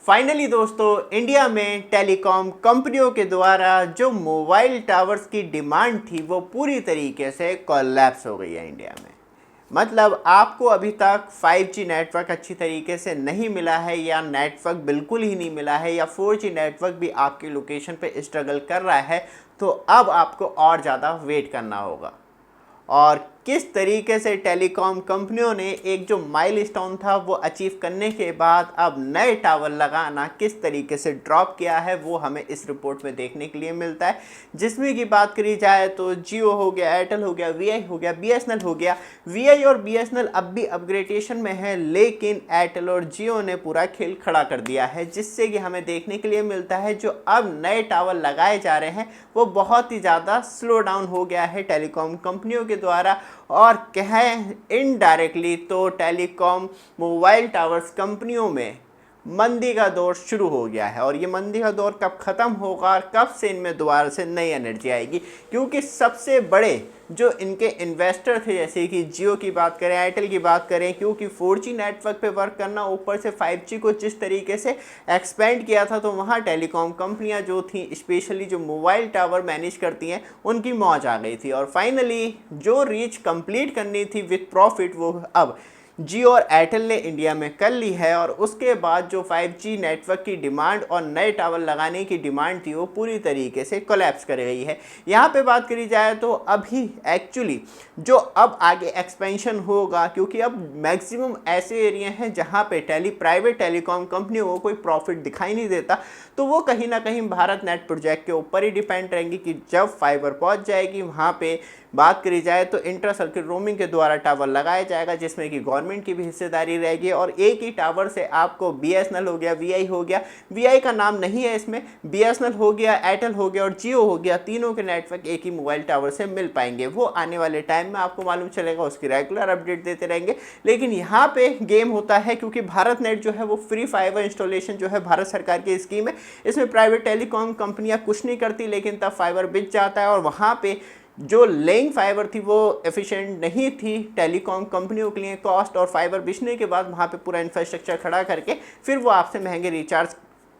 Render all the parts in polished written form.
Finally दोस्तों India में telecom कंपनियों के द्वारा जो मोबाइल टावर्स की डिमांड थी वो पूरी तरीके से कोलैप्स हो गई है इंडिया में। मतलब आपको अभी तक 5G नेटवर्क अच्छी तरीके से नहीं मिला है या नेटवर्क बिल्कुल ही नहीं मिला है या 4G नेटवर्क भी आपकी लोकेशन पे स्ट्रगल कर रहा है, तो अब आपको और ज़्यादा वेट करना होगा। और किस तरीके से टेलीकॉम कंपनियों ने एक जो माइलस्टोन था वो अचीव करने के बाद अब नए टावर लगाना किस तरीके से ड्रॉप किया है वो हमें इस रिपोर्ट में देखने के लिए मिलता है। जिसमें की बात करी जाए तो जियो हो गया, एयरटेल हो गया, वीआई हो गया, बीएसएनएल हो गया। वीआई और बीएसएनएल अब भी अपग्रेडेशन में है, लेकिन एयरटेल और जियो ने पूरा खेल खड़ा कर दिया है, जिससे कि हमें देखने के लिए मिलता है जो अब नए टावर लगाए जा रहे हैं वो बहुत ही ज़्यादा स्लो डाउन हो गया है टेलीकॉम कंपनियों के द्वारा। और कहें इनडायरेक्टली तो टेलीकॉम मोबाइल टावर्स कंपनियों में मंदी का दौर शुरू हो गया है। और ये मंदी का दौर कब ख़त्म होगा, कब से इनमें दोबारा से नई एनर्जी आएगी, क्योंकि सबसे बड़े जो इनके इन्वेस्टर थे, जैसे कि जियो की बात करें, एयरटेल की बात करें, क्योंकि 4G नेटवर्क पे वर्क करना, ऊपर से 5G को जिस तरीके से एक्सपेंड किया था, तो वहाँ टेलीकॉम कंपनियाँ जो थी, स्पेशली जो मोबाइल टावर मैनेज करती हैं, उनकी मौज आ गई थी। और फाइनली जो रीच कंप्लीट करनी थी विथ प्रॉफिट वो अब जियो और एयरटेल ने इंडिया में कर ली है। और उसके बाद जो 5G नेटवर्क की डिमांड और नए टावर लगाने की डिमांड थी वो पूरी तरीके से कोलैप्स कर गई है। यहाँ पे बात करी जाए तो अभी एक्चुअली जो अब आगे एक्सपेंशन होगा, क्योंकि अब मैक्सिमम ऐसे एरिया हैं जहाँ पे प्राइवेट टेलीकॉम कंपनियों को कोई प्रॉफिट दिखाई नहीं देता, तो वो कहीं ना कहीं भारत नेट प्रोजेक्ट के ऊपर ही डिपेंड रहेंगी कि जब फाइबर पहुँच जाएगी वहाँ पे बात करी जाए तो इंटर सर्किट रोमिंग के द्वारा टावर लगाया जाएगा, जिसमें कि गवर्नमेंट की भी हिस्सेदारी रहेगी। और एक ही टावर से आपको बीएसएनएल हो गया, वीआई हो गया, वीआई का नाम नहीं है इसमें, बीएसएनएल हो गया, एयरटेल हो गया और जियो हो गया, तीनों के नेटवर्क एक ही मोबाइल टावर से मिल पाएंगे। वो आने वाले टाइम में आपको मालूम चलेगा, उसकी रेगुलर अपडेट देते रहेंगे। लेकिन यहाँ पे गेम होता है, क्योंकि भारत नेट जो है वो फ्री फाइबर इंस्टॉलेशन जो है भारत सरकार की स्कीम है, इसमें प्राइवेट टेलीकॉम कंपनियाँ कुछ नहीं करती, लेकिन तब फाइबर बिक जाता है। और वहाँ पे जो लेइंग फाइबर थी वो एफिशिएंट नहीं थी टेलीकॉम कंपनियों के लिए, कॉस्ट और फाइबर बिछने के बाद वहाँ पे पूरा इंफ्रास्ट्रक्चर खड़ा करके फिर वो आपसे महंगे रिचार्ज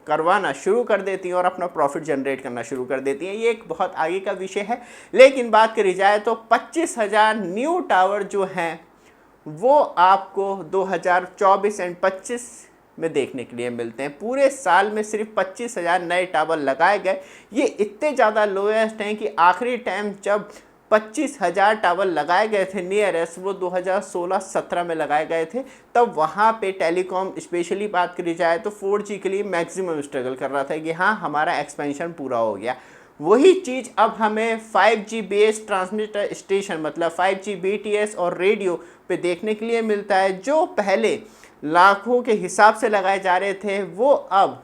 करवाना शुरू कर देती हैं और अपना प्रॉफिट जनरेट करना शुरू कर देती हैं। ये एक बहुत आगे का विषय है। लेकिन बात करी जाए तो 25,000 न्यू टावर जो हैं वो आपको 2024 एंड 25 में देखने के लिए मिलते हैं। पूरे साल में सिर्फ 25,000 नए टावर लगाए गए। ये इतने ज़्यादा लोएस्ट हैं कि आखिरी टाइम जब 25,000 टावर लगाए गए थे नियरेस्ट, वो 2016-17 में लगाए गए थे। तब वहाँ पे टेलीकॉम स्पेशली बात करी जाए तो 4G के लिए मैक्सिमम स्ट्रगल कर रहा था कि हाँ हमारा एक्सपेंशन पूरा हो गया। वही चीज़ अब हमें 5G बेस्ड ट्रांसमिटर स्टेशन मतलब 5G BTS और रेडियो पे देखने के लिए मिलता है। जो पहले लाखों के हिसाब से लगाए जा रहे थे वो अब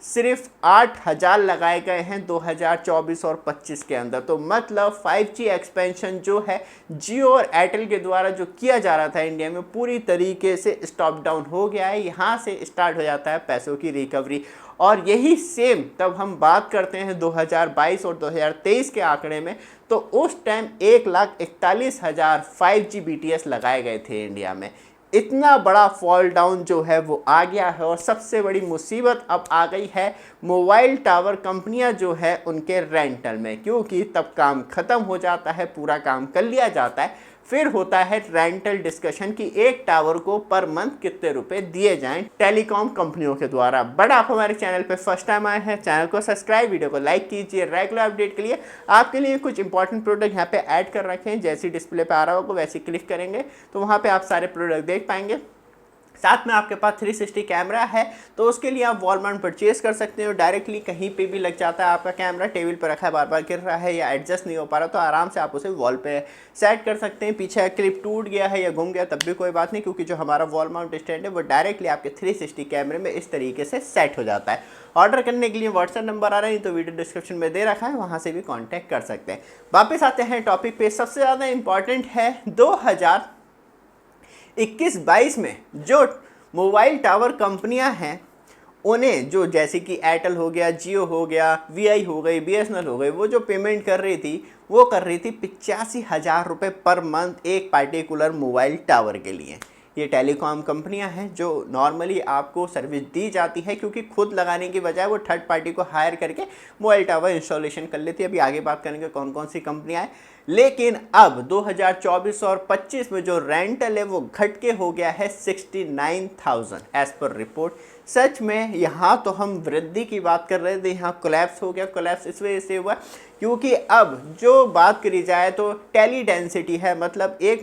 सिर्फ 8,000 लगाए गए हैं 2024 और 25 के अंदर। तो मतलब 5G एक्सपेंशन जो है जियो और एयरटेल के द्वारा जो किया जा रहा था इंडिया में पूरी तरीके से स्टॉप डाउन हो गया है। यहाँ से स्टार्ट हो जाता है पैसों की रिकवरी। और यही सेम तब हम बात करते हैं 2022 और 2023 के आंकड़े में, तो उस टाइम 1,41,000 5G BTS लगाए गए थे इंडिया में। इतना बड़ा फॉल डाउन जो है वो आ गया है। और सबसे बड़ी मुसीबत अब आ गई है मोबाइल टावर कंपनियां जो है उनके रेंटल में, क्योंकि तब काम ख़त्म हो जाता है, पूरा काम कर लिया जाता है, फिर होता है रेंटल डिस्कशन कि एक टावर को पर मंथ कितने रुपए दिए जाएं टेलीकॉम कंपनियों के द्वारा। बट आप हमारे चैनल पे फर्स्ट टाइम आए हैं, चैनल को सब्सक्राइब, वीडियो को लाइक कीजिए। रेगुलर अपडेट के लिए आपके लिए कुछ इंपॉर्टेंट प्रोडक्ट यहाँ पे ऐड कर रखे हैं, जैसी डिस्प्ले पे आ रहा होगा वैसे क्लिक करेंगे तो वहाँ पे आप सारे प्रोडक्ट देख पाएंगे। साथ में आपके पास 360 कैमरा है, तो उसके लिए आप वॉल माउंट परचेज कर सकते हो। डायरेक्टली कहीं पे भी लग जाता है, आपका कैमरा टेबल पर रखा है, बार बार गिर रहा है या एडजस्ट नहीं हो पा रहा, तो आराम से आप उसे वॉल पे सेट कर सकते हैं। पीछे क्लिप टूट गया है या घूम गया तब भी कोई बात नहीं, क्योंकि जो हमारा वॉल माउंट स्टैंड है वो डायरेक्टली आपके 360 कैमरे में इस तरीके से सेट हो जाता है। ऑर्डर करने के लिए व्हाट्सएप नंबर आ रहा है तो वीडियो डिस्क्रिप्शन में दे रखा है, वहाँ से भी कॉन्टैक्ट कर सकते हैं। वापस आते हैं टॉपिक पे। सबसे ज़्यादा इंपॉर्टेंट है 2021-22 में जो मोबाइल टावर कंपनियां हैं उन्हें जो जैसे कि एयरटेल हो गया, जियो हो गया, वीआई हो गई, बीएसएनएल हो गई, वो जो पेमेंट कर रही थी वो कर रही थी 85,000 रुपये पर मंथ एक पार्टिकुलर मोबाइल टावर के लिए। ये टेलीकॉम कंपनियां हैं जो नॉर्मली आपको सर्विस दी जाती है, क्योंकि खुद लगाने की बजाय वो थर्ड पार्टी को हायर करके मोबाइल टावर इंस्टॉलेशन कर लेती है। अभी आगे बात करेंगे कौन कौन सी कंपनियां हैं। लेकिन अब 2024 और 25 में जो रेंटल है वो घट के हो गया है 69,000 एज पर रिपोर्ट। सच में यहाँ तो हम वृद्धि की बात कर रहे थे, यहाँ कोलैप्स हो गया। कोलैप्स इस वजह से हुआ क्योंकि अब जो बात करी जाए तो टेली डेंसिटी है, मतलब एक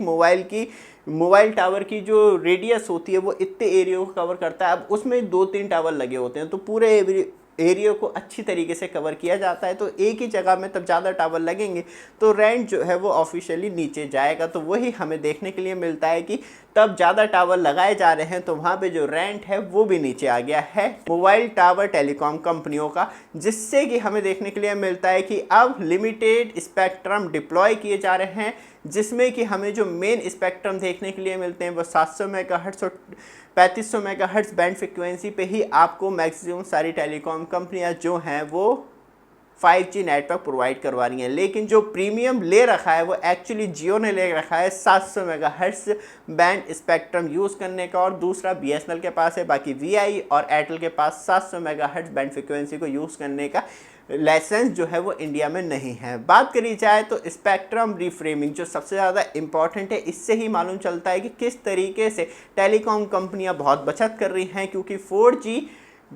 मोबाइल टावर की जो रेडियस होती है वो इतने एरिया को कवर करता है। अब उसमें 2-3 टावर लगे होते हैं तो पूरे एरिया को अच्छी तरीके से कवर किया जाता है। तो एक ही जगह में तब ज़्यादा टावर लगेंगे तो रेंट जो है वो ऑफिशियली नीचे जाएगा। तो वही हमें देखने के लिए मिलता है कि तब ज़्यादा टावर लगाए जा रहे हैं तो वहाँ पे जो रेंट है वो भी नीचे आ गया है मोबाइल टावर टेलीकॉम कंपनियों का, जिससे कि हमें देखने के लिए मिलता है कि अब लिमिटेड स्पेक्ट्रम डिप्लॉय किए जा रहे हैं, जिसमें कि हमें जो मेन स्पेक्ट्रम देखने के लिए मिलते हैं वो 700 मेगाहर्ट्ज़ और 3500 मेगाहर्ट्ज़ बैंड फ्रिक्वेंसी पे ही आपको मैक्सिमम सारी टेलीकॉम कंपनियां जो हैं वो 5G नेटवर्क प्रोवाइड करवा रही हैं। लेकिन जो प्रीमियम ले रखा है वो एक्चुअली जियो ने ले रखा है 700 मेगाहर्ट्ज़ बैंड स्पेक्ट्रम यूज़ करने का, और दूसरा BSNL के पास है। बाकी VI और एयरटेल के पास 700 मेगाहर्ट्ज़ बैंड फ्रिक्वेंसी को यूज़ करने का लाइसेंस जो है वो इंडिया में नहीं है। बात करी जाए तो स्पेक्ट्रम रिफ्रेमिंग जो सबसे ज़्यादा इंपॉर्टेंट है, इससे ही मालूम चलता है कि किस तरीके से टेलीकॉम कंपनियां बहुत बचत कर रही हैं, क्योंकि 4G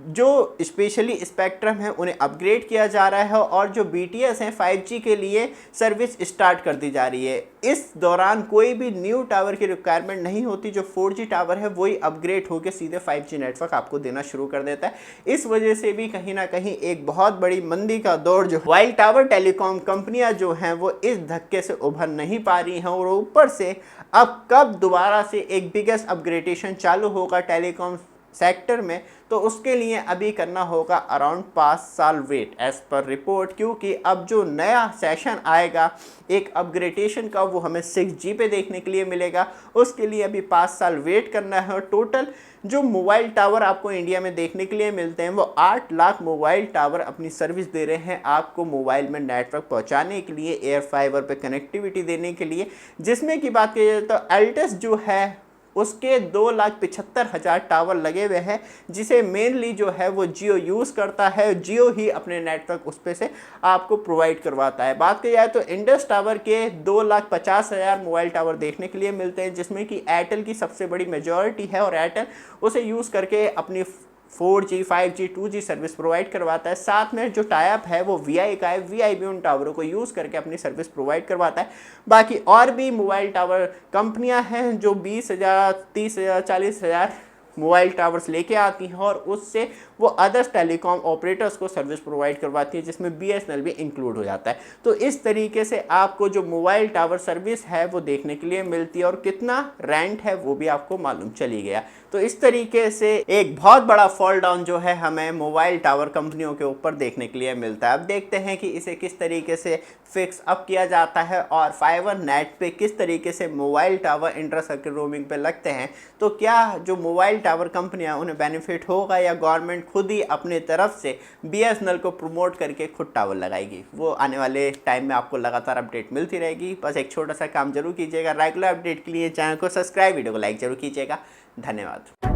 जो स्पेशली स्पेक्ट्रम है उन्हें अपग्रेड किया जा रहा है और जो BTS हैं 5G के लिए सर्विस स्टार्ट कर दी जा रही है। इस दौरान कोई भी न्यू टावर की रिक्वायरमेंट नहीं होती, जो 4G टावर है वही अपग्रेड होकर सीधे 5G नेटवर्क आपको देना शुरू कर देता है। इस वजह से भी कहीं ना कहीं एक बहुत बड़ी मंदी का दौर जो मोबाइल टावर टेलीकॉम कंपनियां जो हैं वो इस धक्के से उभर नहीं पा रही हैं, और ऊपर से अब कब दोबारा से एक बिगेस्ट अपग्रेडेशन चालू होगा टेलीकॉम सेक्टर में, तो उसके लिए अभी करना होगा अराउंड 5 साल वेट एज पर रिपोर्ट, क्योंकि अब जो नया सेशन आएगा एक अपग्रेडेशन का वो हमें 6G पे देखने के लिए मिलेगा। उसके लिए अभी 5 साल वेट करना है। और टोटल जो मोबाइल टावर आपको इंडिया में देखने के लिए मिलते हैं वो 8 लाख मोबाइल टावर अपनी सर्विस दे रहे हैं आपको मोबाइल में नेटवर्क पहुंचाने के लिए, एयर फाइबर पे कनेक्टिविटी देने के लिए। जिसमें की बात की जाए तो एल्टेस जो है उसके 2,75,000 टावर लगे हुए हैं, जिसे मेनली जो है वो जियो यूज़ करता है। जियो ही अपने नेटवर्क उस पे से आपको प्रोवाइड करवाता है। बात की जाए तो इंडस टावर के 2,50,000 मोबाइल टावर देखने के लिए मिलते हैं, जिसमें कि एयरटेल की सबसे बड़ी मेजॉरिटी है और एयरटेल उसे यूज़ करके अपनी 4G, 5G, 2G service provide करवाता है। साथ में जो टाइप है वो VI का है, VI भी उन टावरों को यूज़ करके अपनी सर्विस प्रोवाइड करवाता है। बाकी और भी मोबाइल टावर कंपनियां हैं जो 20,000, 30,000, 40,000 मोबाइल टावर्स लेके आती हैं और उससे वो अदर्स टेलीकॉम ऑपरेटर्स को सर्विस प्रोवाइड करवाती है, जिसमें BSNL भी इंक्लूड हो जाता है। तो इस तरीके से आपको जो मोबाइल टावर सर्विस है वो देखने के लिए मिलती है, और कितना रेंट है वो भी आपको मालूम चली गया। तो इस तरीके से एक बहुत बड़ा फॉल डाउन जो है हमें मोबाइल टावर कंपनियों के ऊपर देखने के लिए मिलता है। अब देखते हैं कि इसे किस तरीके से फिक्स अप किया जाता है और फाइबर नेट पे किस तरीके से mobile tower inter circuit roaming पे लगते हैं। तो क्या जो मोबाइल टावर कंपनियां उन्हें बेनिफिट होगा या गवर्नमेंट खुद ही अपने तरफ से BSNL को प्रमोट करके खुद टावर लगाएगी, वो आने वाले टाइम में आपको लगातार अपडेट मिलती रहेगी। बस एक छोटा सा काम जरूर कीजिएगा, रेगुलर अपडेट के लिए चैनल को सब्सक्राइब, वीडियो को लाइक जरूर कीजिएगा। धन्यवाद।